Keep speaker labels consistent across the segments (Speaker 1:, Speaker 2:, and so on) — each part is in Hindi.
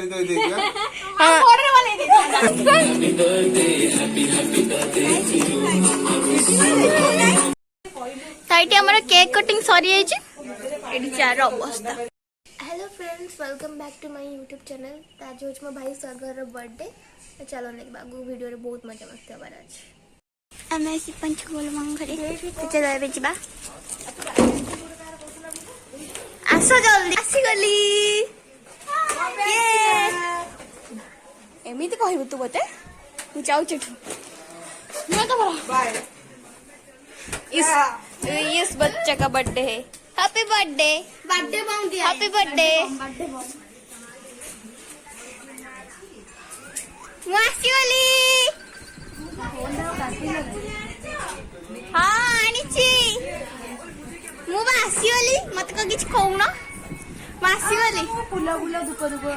Speaker 1: तैयारी कर दे क्या
Speaker 2: हां ऑर्डर बने दे ताइटी हमर केक कटिंग सरी जाई छी एडी चार अवस्था।
Speaker 3: Hello friends, welcome back to my YouTube channel. आज हो मो भाई सागर बर्थडे। चलो नहीं बागु वीडियो रे बहुत मजा मस्ती हबार अछि।
Speaker 2: हमें सी पंच गोल मंगरे तो चलो एबे जिबा आसो जल्दी आसी गली ये एमिति कहबो तू बते तू जाऊ चठू मैं तो बड़ा बाय इस बच्चे का बर्थडे है। हैप्पी बर्थडे
Speaker 3: बर्थडे बम दिया।
Speaker 2: हैप्पी बर्थडे
Speaker 3: बर्थडे बम
Speaker 2: वासी वाली हाँ आनिची मु वासी वाली मत को किछ कहू ना वासी वाली
Speaker 3: फुला फुला दुको दुको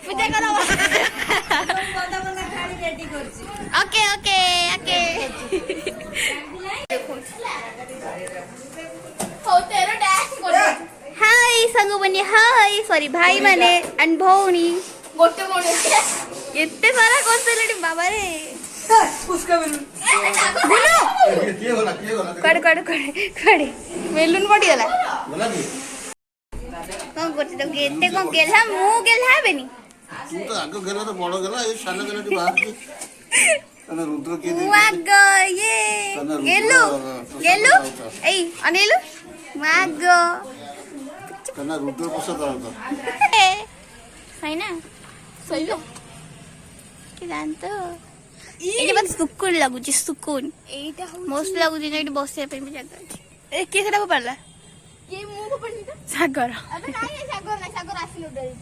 Speaker 2: पूजा करो
Speaker 3: बंदा बंदा खाली रेडी करछि।
Speaker 2: ओके ओके ओके हो तेरा डैश कर हाय संग बनी हाय सॉरी भाई माने एंड भौणी गोटे मोडे एते सारा कोसलेडी बाबा रे
Speaker 3: उसका बेलून
Speaker 2: बोलो
Speaker 1: के होला
Speaker 2: कड़ कड़ कड़ कड़े बेलून पड़ी गला
Speaker 1: बोला की
Speaker 2: कौन करते तो गेते कौन गेला मु गेला बेनी
Speaker 1: तू तो आगो गेला तो बड़ो गेला ये साला गेला ती बाहर की तने रुद्र के दे
Speaker 2: वाग ये गेलु गेलु ए अनेलु वाग
Speaker 1: तने रुद्र पसंद करतो
Speaker 2: सही ना सही लो कि जानतो ये बात सुकून लागुची सुकून
Speaker 3: एटा हो
Speaker 2: मस्त लागुची ना इट बसे पे जगह ए के सेटा को पारला
Speaker 3: ये मुंह को पड़ी तो
Speaker 2: सागर
Speaker 3: अबे नाही सागर आसिलो डरी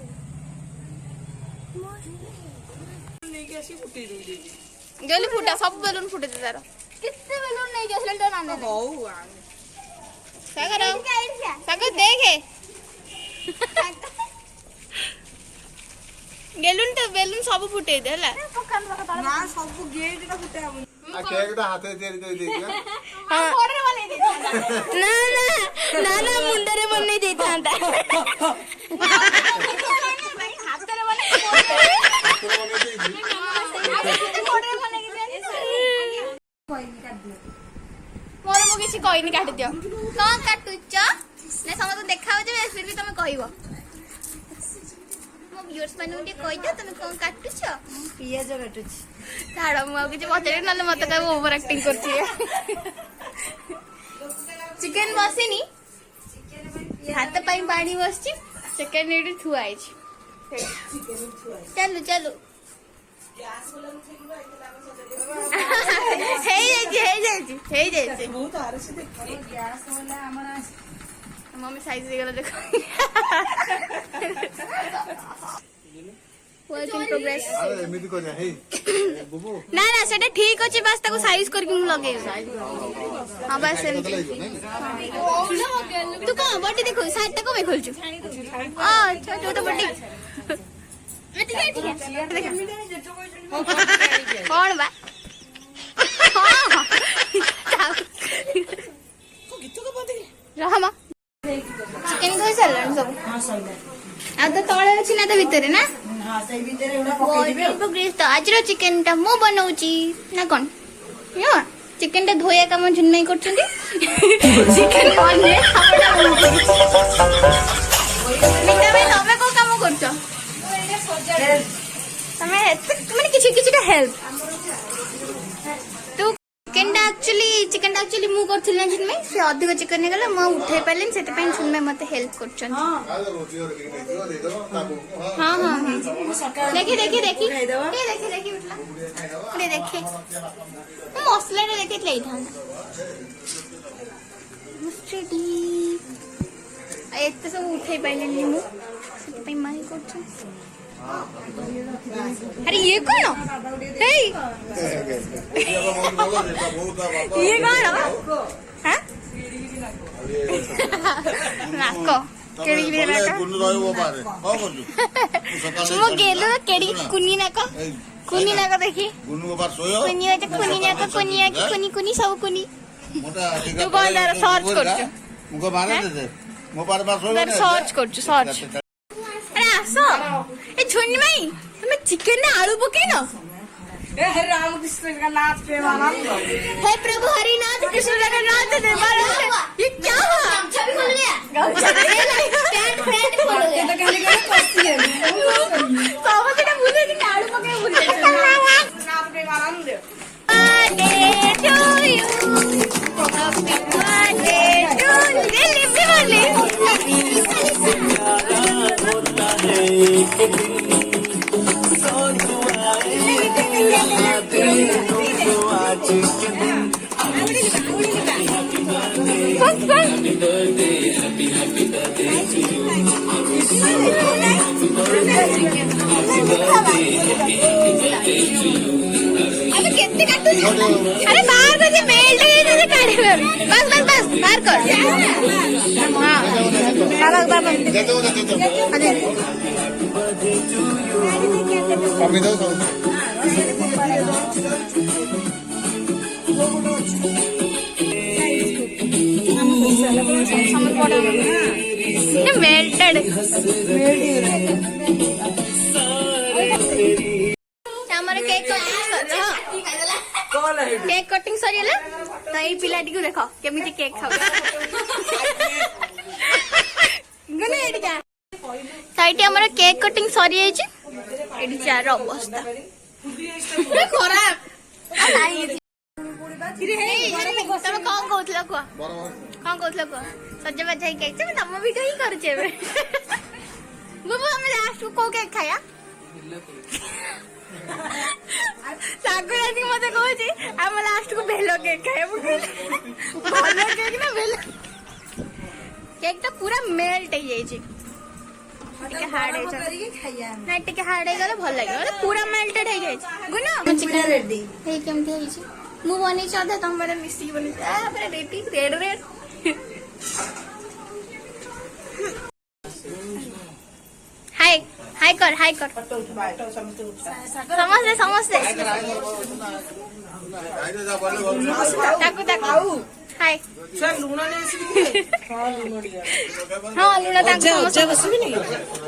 Speaker 4: नहीं कैसी फुटी दे
Speaker 2: गेली फुटा सब बेलून फुटे तार
Speaker 3: कितने बेलून नहीं गसले तो नाने
Speaker 4: हो
Speaker 2: सागर सागर देखे गेलून तो बेलून सब फुटे दे हला
Speaker 4: ना सब गेट का फुटे हम
Speaker 1: आ केक तो हाथे तैयारी कर दे क्या
Speaker 2: हां
Speaker 3: ऑर्डर बने दे
Speaker 2: ना ना ना ना मुंडरे बन्ने देतांता
Speaker 3: हातरे बने ऑर्डर बने के कोई नहीं काट दियो
Speaker 2: मोर मु किछि कहिनी काटि दियो कोन काटुच ने समत देखाउ जे फिर भी तमे कहिबो मो व्यूअर्स माने उठी कहि दियो तमे कोन काटुच
Speaker 3: पियाज काटुछ
Speaker 2: छाड़ मु आ किछि पचरे नले मत का ओवर एक्टिंग करछि चिकन बसिनी हाथ पाई पानी बसछि चिकन एडी थुआइ छी चलो चलो हे जाई
Speaker 4: बहुत आरस देख गैस वाला हमरा
Speaker 2: मम्मी साइज दे गला देखो वर्क इन प्रोग्रेस
Speaker 1: अरे एमिति को जा हे बुबू
Speaker 2: ना ना सेटा ठीक अछि बस ताको साइज करके मु लगे हां बस
Speaker 1: बदलाई
Speaker 2: एमती
Speaker 1: जो नहीं
Speaker 2: तू को बॉडी देखो साइड तक में खोलछु आ छोटा बॉडी ठीक है देख कौन बा हां रहमा चिकन कोई सलन सब
Speaker 4: हां सही
Speaker 2: आ तो तळे अछि ना तो भीतर ना
Speaker 4: हां सही भीतर एडा पकई दिबे
Speaker 2: प्रोग्रेस तो आज चिकन टा मो बनाउची ना कोन यो चिकन टा धोया काम झुनई करछंती चिकन बने आपडा मिटा में तबे को काम करछ तमे माने किछि का हेल्प तू चिकन एक्चुअली मु करथिल ना जिन में से अधिक चिकन नेगला म उठे पालिन सेते पई सुन में मते हेल्प करछन
Speaker 4: हां
Speaker 1: रोटी और के दे दो ताबू
Speaker 2: हां हां
Speaker 4: सकाळ
Speaker 2: देखी
Speaker 4: खाई दवा
Speaker 2: देखी उठला ये देखे मसला रे देखि लई था मस्टडी एते सब उठे पाइले नि मु सेते पई माई करछ अरे ये कौन हे ये कौन हां नाको केड़ी केड़ी नाको
Speaker 1: कुन रहबो पारे हो बोलू
Speaker 2: मो गेलो केड़ी कुनी नाको देखी
Speaker 1: गुनु बार सोयो
Speaker 2: कुनी है कुनी सब कुनी
Speaker 1: मोटा
Speaker 2: तू कौन तार सर्च करछ
Speaker 1: मुको मारे दे मो पार बार सोयो
Speaker 2: तार सर्च करछ सर्च अरे आसो ए छुनी माई तुम्हें चिकन में आलू पके ना
Speaker 4: हरे राम कृष्ण का नाथ प्रेमानंद।
Speaker 2: हे प्रभु हरिनाथ कृष्ण जगन्नाथ देवानंद ये क्या हुआ गमछा भी खुल गया पैंट खुल गया
Speaker 4: तो कहने के कस्ती है
Speaker 2: समझ ना भूल गए कि आलू पके भूल गए
Speaker 4: नाथ Premanand.
Speaker 2: birthday to you happy birthday to you ये लिपि बोले अरे बाहर बजे मेल्ट गई तो काढ़े में बस बस बस बाहर कर हां
Speaker 1: दे दो
Speaker 2: अरे
Speaker 1: कमी दो
Speaker 2: ये मेल्टेड ଆମର କେକ୍ କଟିଂ ସରିଗଲା ତ ଏଇ ପିଲାଟିକୁ ଦେଖ କେମିତି କେକ୍ ଖାଉ ତ ଏଇଠି ଆମର କେକ୍ କଟିଂ ସରିଯାଇଛି ଏଇଠି ଚାର ଅବସ୍ଥା ଖରାପ ତମେ କଣ କହୁଥିଲ କୁହ କଣ କହୁଥିଲ କୁହ ସଜବାଜ ହେଇ କେକ୍ ଆମେ ତମ ଭିଡିଓ ହିଁ କରୁଛେ ଏବେ ବୁବୁ ଆମେ ଲାଷ୍ଟ କୋଉ କେକ୍ ଖାଇବା ସାଗୁରାଜି ମତେ କହୁଛି ଆମ ଲାଷ୍ଟ କୁ ଭେଲୋ କେକ୍ ଖାଇବୁ ଭଲ କେକ୍ ନା ଭେଲୋ କେକ୍ ଟା ପୁରା ମେଲ୍ଟ ହେଇଯାଇଛି ଟିକେ ହାର୍ଡ ହେଇଯାଇଛି ନା ଟିକେ ହାର୍ଡ ହେଇଗଲେ ଭଲ ଲାଗିବ ମାନେ ପୁରା ମେଲ୍ଟେଡ ହେଇଯାଇଛି ଗୁନ ଚିକେନ ରେଡି ହେଇ କେମିତି ହେଇଛି ମୁଁ ବନେଇଛି ଅଧା ତମର ମିଶିକି ବନେଇଛି ତାପରେ ରେଡି ରେଡ ରେଡ हाय हाय कर समझ समझते ताकू ताकू हाय हाँ लुना ताकू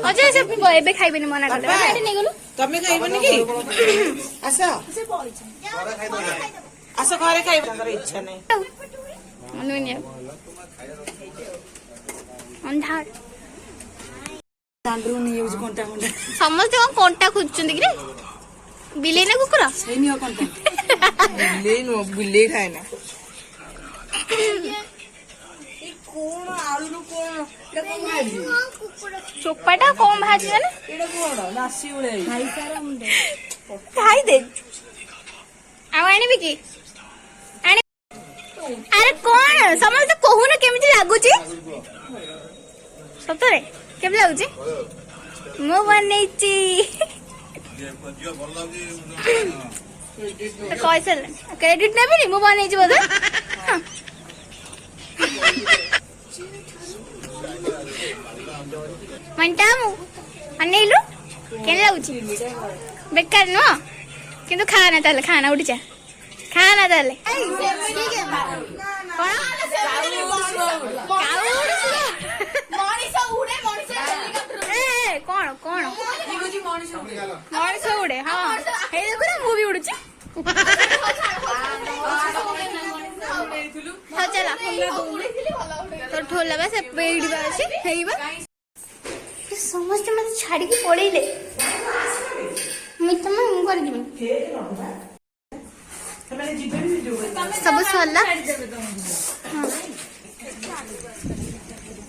Speaker 2: अजय से एबे खाइबेनी मना करले एठी नै गलो
Speaker 4: तमे खाइबनी की आस आस घरे खाइबा कर इच्छा नै
Speaker 2: अनुनिया अंधार
Speaker 4: तांड्रू नहीं यूज कोंटा कोंटा
Speaker 2: समझते कौन कोंटा खोजचंदी कि रे बिले ना कुकुर
Speaker 4: सही नहीं हो कोंटा बिले खाए ना कोन आलू कोन एटा कोन भाजी
Speaker 2: चोपाटा कौन भाजी जाने
Speaker 4: एटा कोन नासी उड़े खाई सारा मुंडे
Speaker 2: खाई दे आवाणी भी की आनी अरे कौन समझते कहू ना केमिति लागुची सतरे केमिति लागुची मो बनेची तो कैसे क्रेडिट नेबी नी मो बनेची बोले मंटा मु अनेलु केन लागुची बेकार नो किंतु खाना ताले खाना उठी जा खाना ताले कौन कौन मनीष उड़े हाँ हे देखो ना मूवी उड़ुची हाँ चला तो ठोला बस पेड़ बासी हेइबा समस्त मते छाड़ी के पड़ेले मित में कर दिबे सब सल्ला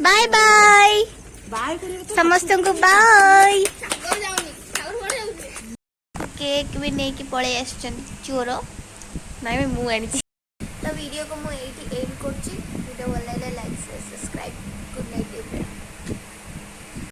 Speaker 2: बाय बाय समस्त को बाय केक भी नहीं कि पड़े चोर नाई मु आनी
Speaker 3: तो वीडियो को मुझे एंड कर वीडियो भल लगे लाइक सब्सक्राइब गुड नाइट।